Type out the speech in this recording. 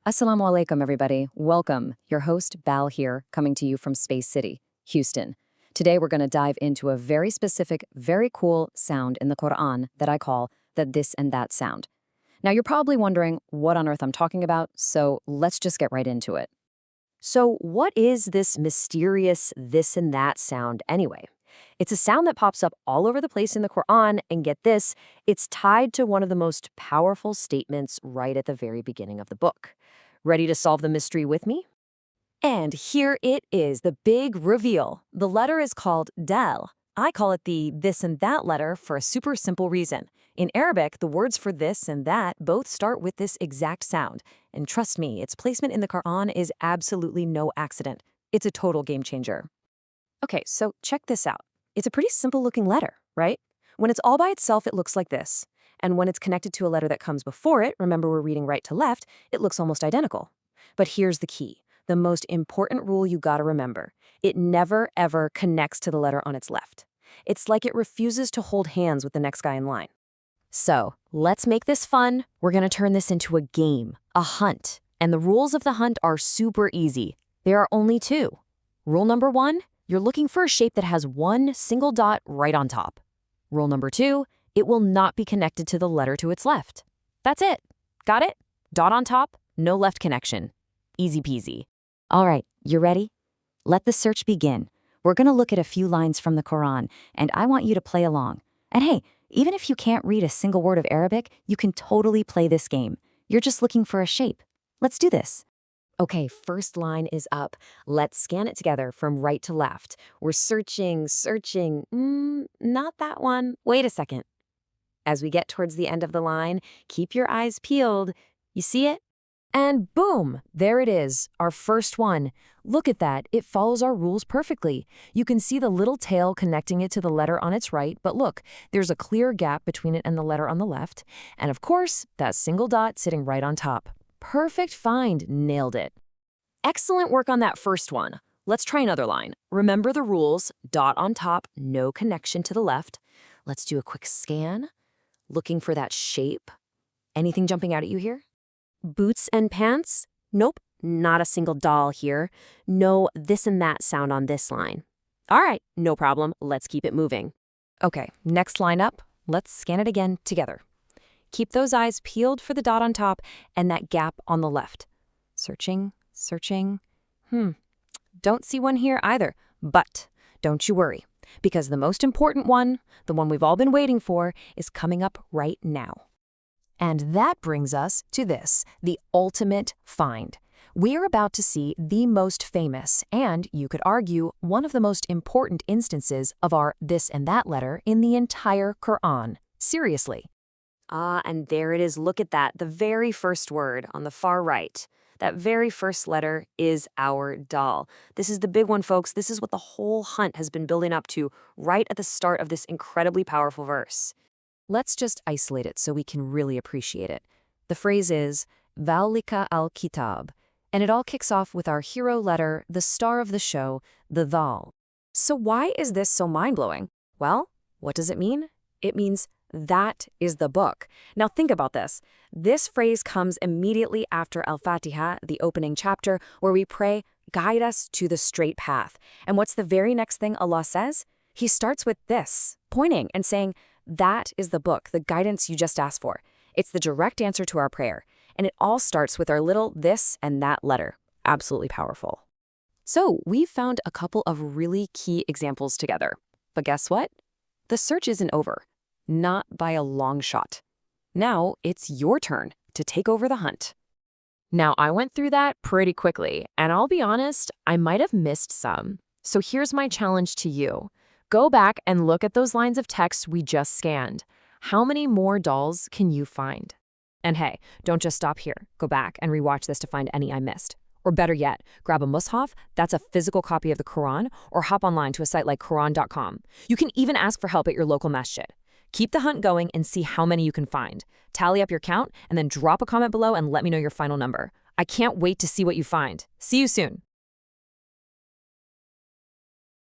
Assalamu alaikum, everybody. Welcome. Your host, Bal here, coming to you from Space City, Houston. Today, we're going to dive into a very specific, very cool sound in the Quran that I call the this and that sound. Now, you're probably wondering what on earth I'm talking about, so let's just get right into it. So, what is this mysterious this and that sound anyway? It's a sound that pops up all over the place in the Quran, and get this, it's tied to one of the most powerful statements right at the very beginning of the book. Ready to solve the mystery with me? And here it is, the big reveal. The letter is called dal. I call it the this and that letter for a super simple reason. In Arabic, the words for this and that both start with this exact sound. And trust me, its placement in the Quran is absolutely no accident. It's a total game changer. Okay, so check this out. It's a pretty simple looking letter, right? When it's all by itself, it looks like this. And when it's connected to a letter that comes before it, remember we're reading right to left, it looks almost identical. But here's the key, the most important rule you gotta remember. It never, ever connects to the letter on its left. It's like it refuses to hold hands with the next guy in line. So, let's make this fun. We're gonna turn this into a game, a hunt. And the rules of the hunt are super easy. There are only two. Rule number one, you're looking for a shape that has one single dot right on top. Rule number two, it will not be connected to the letter to its left. That's it. Got it? Dot on top, no left connection. Easy peasy. All right, you ready? Let the search begin. We're going to look at a few lines from the Quran, and I want you to play along. And hey, even if you can't read a single word of Arabic, you can totally play this game. You're just looking for a shape. Let's do this. Okay, first line is up. Let's scan it together from right to left. We're searching. Not that one. Wait a second. As we get towards the end of the line, keep your eyes peeled. You see it? And boom, there it is, our first one. Look at that, it follows our rules perfectly. You can see the little tail connecting it to the letter on its right, but look, there's a clear gap between it and the letter on the left. And of course, that single dot sitting right on top. Perfect find, nailed it. Excellent work on that first one. Let's try another line. Remember the rules, dot on top, no connection to the left. Let's do a quick scan. Looking for that shape. Anything jumping out at you here? Boots and pants? Nope, not a single doll here. No this and that sound on this line. All right, no problem. Let's keep it moving. Okay, next line up. Let's scan it again together. Keep those eyes peeled for the dot on top and that gap on the left. Searching. Don't see one here either, but don't you worry, because the most important one, the one we've all been waiting for, is coming up right now. And that brings us to this, the ultimate find. We're about to see the most famous, and you could argue, one of the most important instances of our this and that letter in the entire Quran. Seriously. And there it is. Look at that, the very first word on the far right. That very first letter is our dal. This is the big one, folks. This is what the whole hunt has been building up to right at the start of this incredibly powerful verse. Let's just isolate it so we can really appreciate it. The phrase is, Dhalika al-Kitab, and it all kicks off with our hero letter, the star of the show, the Dhal. So why is this so mind-blowing? Well, what does it mean? It means that is the book. Now think about this. This phrase comes immediately after Al-Fatiha, the opening chapter, where we pray, guide us to the straight path. And what's the very next thing Allah says? He starts with this, pointing and saying, that is the book, the guidance you just asked for. It's the direct answer to our prayer. And it all starts with our little this and that letter. Absolutely powerful. So we've found a couple of really key examples together. But guess what? The search isn't over. Not by a long shot. Now it's your turn to take over the hunt. Now, I went through that pretty quickly, and I'll be honest, I might have missed some. So here's my challenge to you. Go back and look at those lines of text we just scanned. How many more dolls can you find? And hey, don't just stop here. Go back and rewatch this to find any I missed. Or better yet, grab a mushaf, that's a physical copy of the Quran, or hop online to a site like Quran.com. You can even ask for help at your local masjid. Keep the hunt going and see how many you can find. Tally up your count and then drop a comment below and let me know your final number. I can't wait to see what you find. See you soon.